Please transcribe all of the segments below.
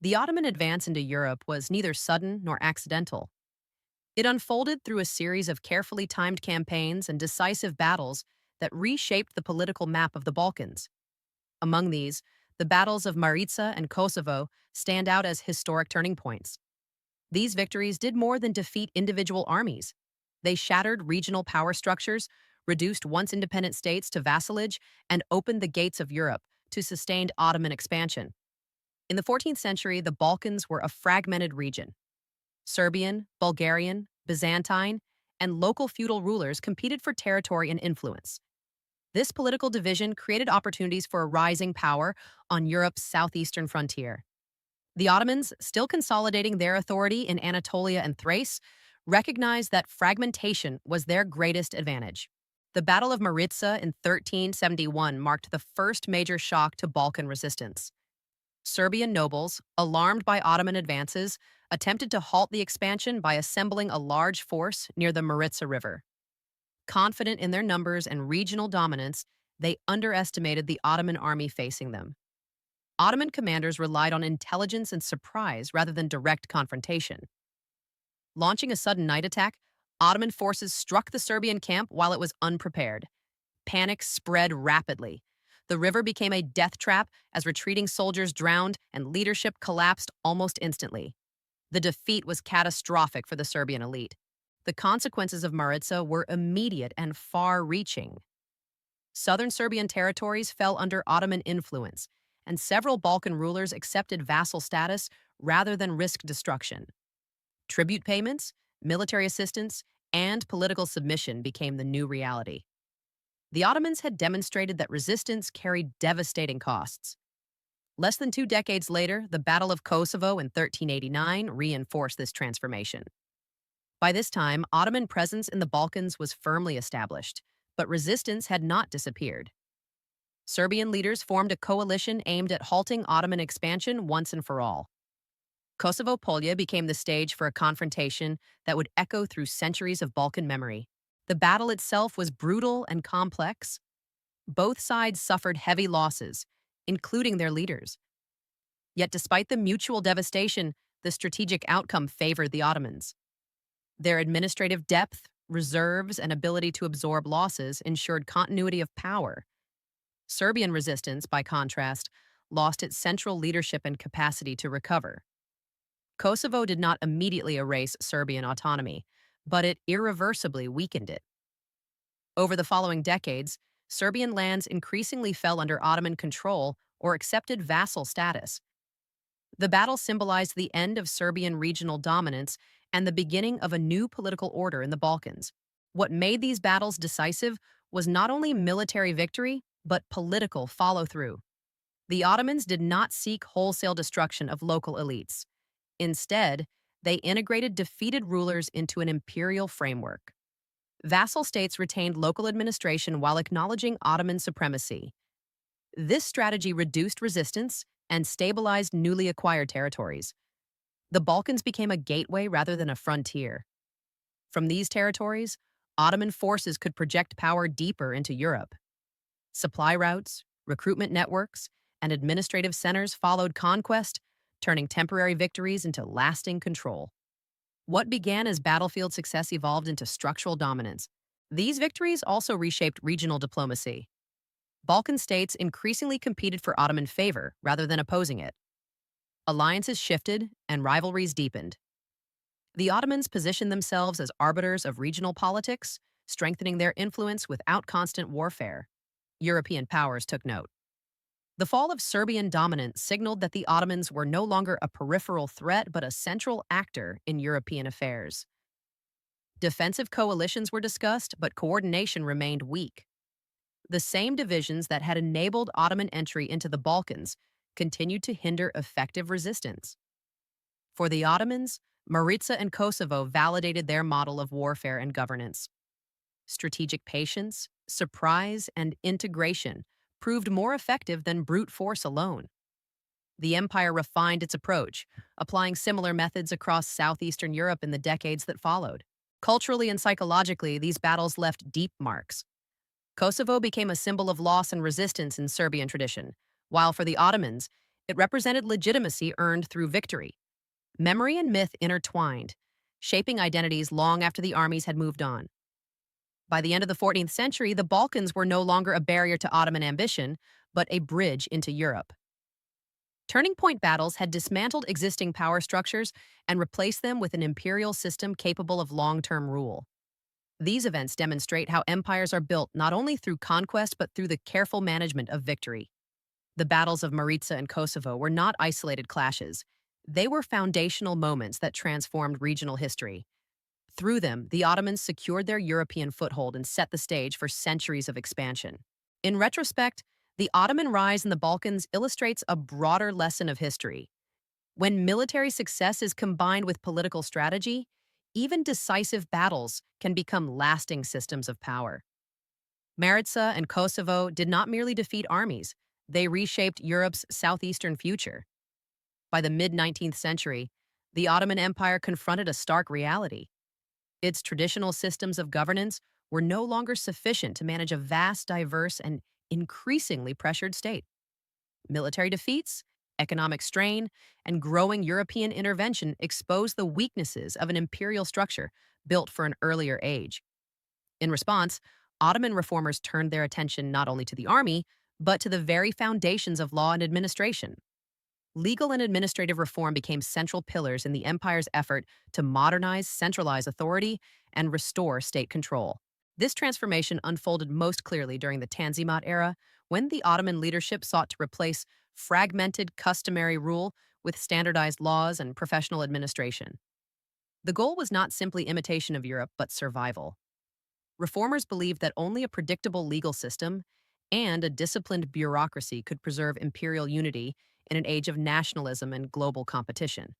The Ottoman advance into Europe was neither sudden nor accidental. It unfolded through a series of carefully timed campaigns and decisive battles that reshaped the political map of the Balkans. Among these, the battles of Maritsa and Kosovo stand out as historic turning points. These victories did more than defeat individual armies. They shattered regional power structures, reduced once independent states to vassalage, and opened the gates of Europe to sustained Ottoman expansion. In the 14th century, the Balkans were a fragmented region. Serbian, Bulgarian, Byzantine, and local feudal rulers competed for territory and influence. This political division created opportunities for a rising power on Europe's southeastern frontier. The Ottomans, still consolidating their authority in Anatolia and Thrace, recognized that fragmentation was their greatest advantage. The Battle of Maritsa in 1371 marked the first major shock to Balkan resistance. Serbian nobles, alarmed by Ottoman advances, attempted to halt the expansion by assembling a large force near the Maritsa River. Confident in their numbers and regional dominance, they underestimated the Ottoman army facing them. Ottoman commanders relied on intelligence and surprise rather than direct confrontation. Launching a sudden night attack, Ottoman forces struck the Serbian camp while it was unprepared. Panic spread rapidly. The river became a death trap as retreating soldiers drowned and leadership collapsed almost instantly. The defeat was catastrophic for the Serbian elite. The consequences of Maritsa were immediate and far-reaching. Southern Serbian territories fell under Ottoman influence, and several Balkan rulers accepted vassal status rather than risk destruction. Tribute payments, military assistance, and political submission became the new reality. The Ottomans had demonstrated that resistance carried devastating costs. Less than 2 decades later, the Battle of Kosovo in 1389 reinforced this transformation. By this time, Ottoman presence in the Balkans was firmly established, but resistance had not disappeared. Serbian leaders formed a coalition aimed at halting Ottoman expansion once and for all. Kosovo Polja became the stage for a confrontation that would echo through centuries of Balkan memory. The battle itself was brutal and complex. Both sides suffered heavy losses, including their leaders. Yet despite the mutual devastation, the strategic outcome favored the Ottomans. Their administrative depth, reserves, and ability to absorb losses ensured continuity of power. Serbian resistance, by contrast, lost its central leadership and capacity to recover. Kosovo did not immediately erase Serbian autonomy, but it irreversibly weakened it. Over the following decades, Serbian lands increasingly fell under Ottoman control or accepted vassal status. The battle symbolized the end of Serbian regional dominance and the beginning of a new political order in the Balkans. What made these battles decisive was not only military victory, but political follow-through. The Ottomans did not seek wholesale destruction of local elites. Instead, they integrated defeated rulers into an imperial framework. Vassal states retained local administration while acknowledging Ottoman supremacy. This strategy reduced resistance and stabilized newly acquired territories. The Balkans became a gateway rather than a frontier. From these territories, Ottoman forces could project power deeper into Europe. Supply routes, recruitment networks, and administrative centers followed conquest, turning temporary victories into lasting control. What began as battlefield success evolved into structural dominance. These victories also reshaped regional diplomacy. Balkan states increasingly competed for Ottoman favor rather than opposing it. Alliances shifted and rivalries deepened. The Ottomans positioned themselves as arbiters of regional politics, strengthening their influence without constant warfare. European powers took note. The fall of Serbian dominance signaled that the Ottomans were no longer a peripheral threat but a central actor in European affairs. Defensive coalitions were discussed, but coordination remained weak. The same divisions that had enabled Ottoman entry into the Balkans continued to hinder effective resistance. For the Ottomans, Maritsa and Kosovo validated their model of warfare and governance. Strategic patience, surprise, and integration proved more effective than brute force alone. The empire refined its approach, applying similar methods across southeastern Europe in the decades that followed. Culturally and psychologically, these battles left deep marks. Kosovo became a symbol of loss and resistance in Serbian tradition, while for the Ottomans, It represented legitimacy earned through victory. Memory and myth intertwined, shaping identities long after the armies had moved on. By the end of the 14th century, the Balkans were no longer a barrier to Ottoman ambition, but a bridge into Europe. Turning point battles had dismantled existing power structures and replaced them with an imperial system capable of long term rule. These events demonstrate how empires are built not only through conquest but through the careful management of victory. The battles of Maritza and Kosovo were not isolated clashes. They were foundational moments that transformed regional history. Through them, the Ottomans secured their European foothold and set the stage for centuries of expansion. In retrospect, the Ottoman rise in the Balkans illustrates a broader lesson of history. When military success is combined with political strategy, even decisive battles can become lasting systems of power. Maritza and Kosovo did not merely defeat armies, they reshaped Europe's southeastern future. By the mid 19th century, the Ottoman Empire confronted a stark reality. Its traditional systems of governance were no longer sufficient to manage a vast, diverse, and increasingly pressured state. Military defeats, economic strain, and growing European intervention exposed the weaknesses of an imperial structure built for an earlier age. In response, Ottoman reformers turned their attention not only to the army, but to the very foundations of law and administration. Legal and administrative reform became central pillars in the empire's effort to modernize, centralize authority, and restore state control. This transformation unfolded most clearly during the Tanzimat era, when the Ottoman leadership sought to replace fragmented customary rule with standardized laws and professional administration. The goal was not simply imitation of Europe, but survival. Reformers believed that only a predictable legal system and a disciplined bureaucracy could preserve imperial unity in an age of nationalism and global competition.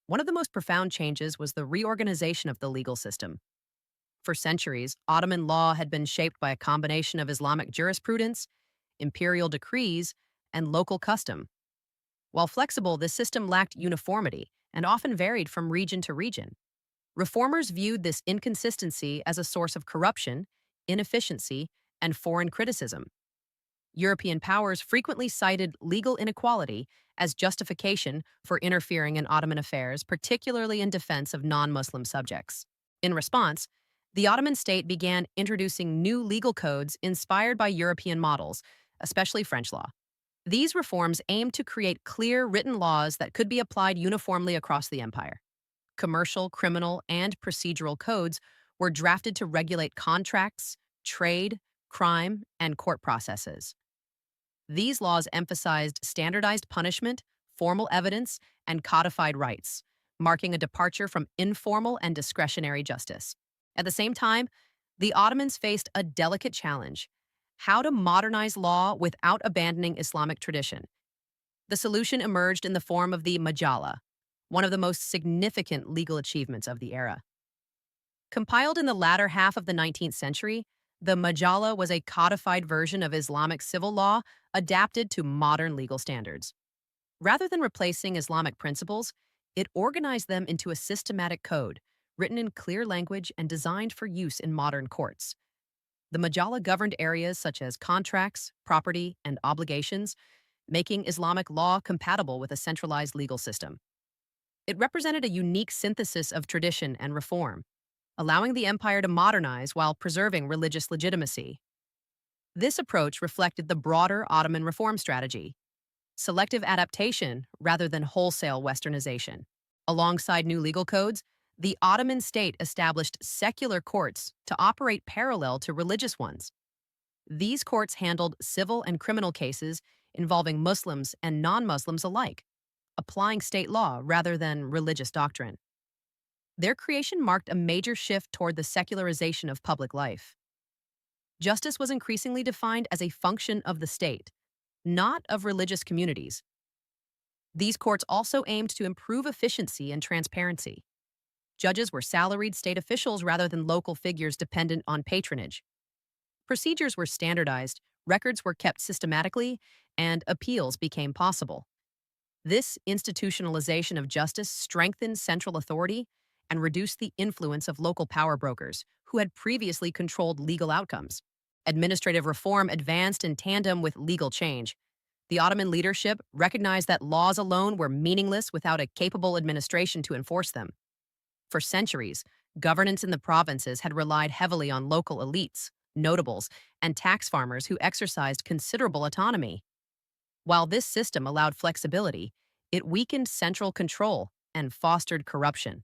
One of the most profound changes was the reorganization of the legal system. For centuries, Ottoman law had been shaped by a combination of Islamic jurisprudence, imperial decrees, and local custom. While flexible, this system lacked uniformity and often varied from region to region. Reformers viewed this inconsistency as a source of corruption, inefficiency, and foreign criticism. European powers frequently cited legal inequality as justification for interfering in Ottoman affairs, particularly in defense of non Muslim subjects. In response, the Ottoman state began introducing new legal codes inspired by European models, especially French law. These reforms aimed to create clear written laws that could be applied uniformly across the empire. Commercial, criminal, and procedural codes were drafted to regulate contracts, trade, crime, and court processes. These laws emphasized standardized punishment, formal evidence, and codified rights, marking a departure from informal and discretionary justice. At the same time, the Ottomans faced a delicate challenge: how to modernize law without abandoning Islamic tradition. The solution emerged in the form of the Majalla, one of the most significant legal achievements of the era. Compiled in the latter half of the 19th century, the Majalla was a codified version of Islamic civil law adapted to modern legal standards. Rather than replacing Islamic principles, it organized them into a systematic code, written in clear language and designed for use in modern courts. The Majalla governed areas such as contracts, property, and obligations, making Islamic law compatible with a centralized legal system. It represented a unique synthesis of tradition and reform, allowing the empire to modernize while preserving religious legitimacy. This approach reflected the broader Ottoman reform strategy: selective adaptation rather than wholesale westernization. Alongside new legal codes, the Ottoman state established secular courts to operate parallel to religious ones. These courts handled civil and criminal cases involving Muslims and non-Muslims alike, applying state law rather than religious doctrine. Their creation marked a major shift toward the secularization of public life. Justice was increasingly defined as a function of the state, not of religious communities. These courts also aimed to improve efficiency and transparency. Judges were salaried state officials rather than local figures dependent on patronage. Procedures were standardized, records were kept systematically, and appeals became possible. This institutionalization of justice strengthened central authority and reduced the influence of local power brokers, who had previously controlled legal outcomes. Administrative reform advanced in tandem with legal change. The Ottoman leadership recognized that laws alone were meaningless without a capable administration to enforce them. For centuries, governance in the provinces had relied heavily on local elites, notables, and tax farmers who exercised considerable autonomy. While this system allowed flexibility, it weakened central control and fostered corruption.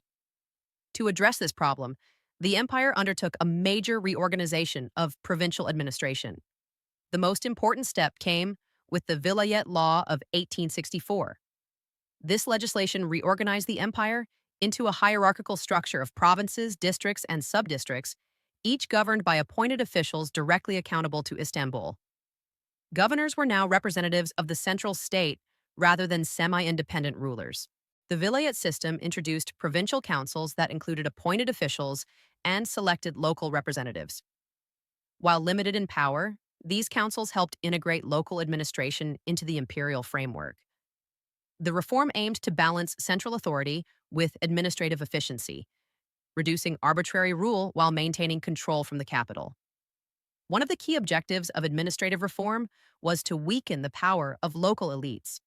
To address this problem, the empire undertook a major reorganization of provincial administration. The most important step came with the Vilayet Law of 1864. This legislation reorganized the empire into a hierarchical structure of provinces, districts, and subdistricts, each governed by appointed officials directly accountable to Istanbul. Governors were now representatives of the central state rather than semi-independent rulers. The Vilayet system introduced provincial councils that included appointed officials and selected local representatives. While limited in power, these councils helped integrate local administration into the imperial framework. The reform aimed to balance central authority with administrative efficiency, reducing arbitrary rule while maintaining control from the capital. One of the key objectives of administrative reform was to weaken the power of local elites.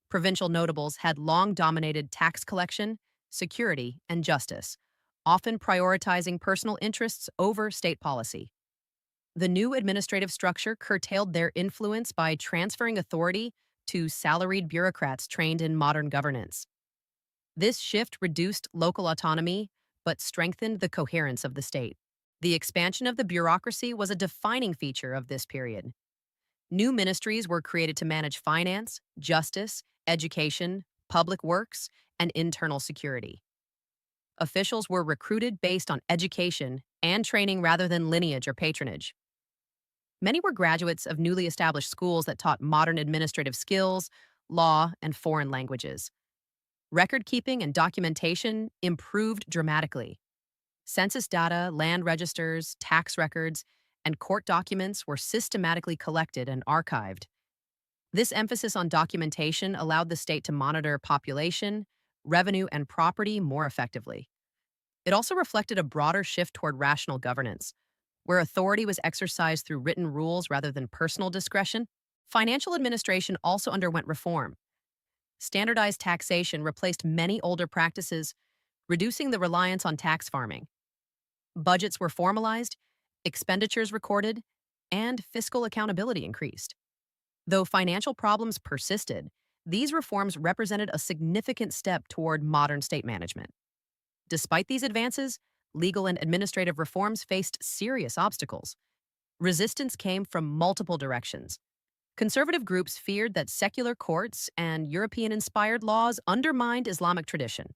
Provincial notables had long dominated tax collection, security, and justice, often prioritizing personal interests over state policy. The new administrative structure curtailed their influence by transferring authority to salaried bureaucrats trained in modern governance. This shift reduced local autonomy but strengthened the coherence of the state. The expansion of the bureaucracy was a defining feature of this period. New ministries were created to manage finance, justice, education, public works, and internal security. Officials were recruited based on education and training rather than lineage or patronage. Many were graduates of newly established schools that taught modern administrative skills, law, and foreign languages. Record keeping and documentation improved dramatically. Census data, land registers, tax records, and court documents were systematically collected and archived. This emphasis on documentation allowed the state to monitor population, revenue, and property more effectively. It also reflected a broader shift toward rational governance, where authority was exercised through written rules rather than personal discretion. Financial administration also underwent reform. Standardized taxation replaced many older practices, reducing the reliance on tax farming. Budgets were formalized, expenditures recorded, and fiscal accountability increased. Though financial problems persisted, these reforms represented a significant step toward modern state management. Despite these advances, legal and administrative reforms faced serious obstacles. Resistance came from multiple directions. Conservative groups feared that secular courts and European-inspired laws undermined Islamic tradition.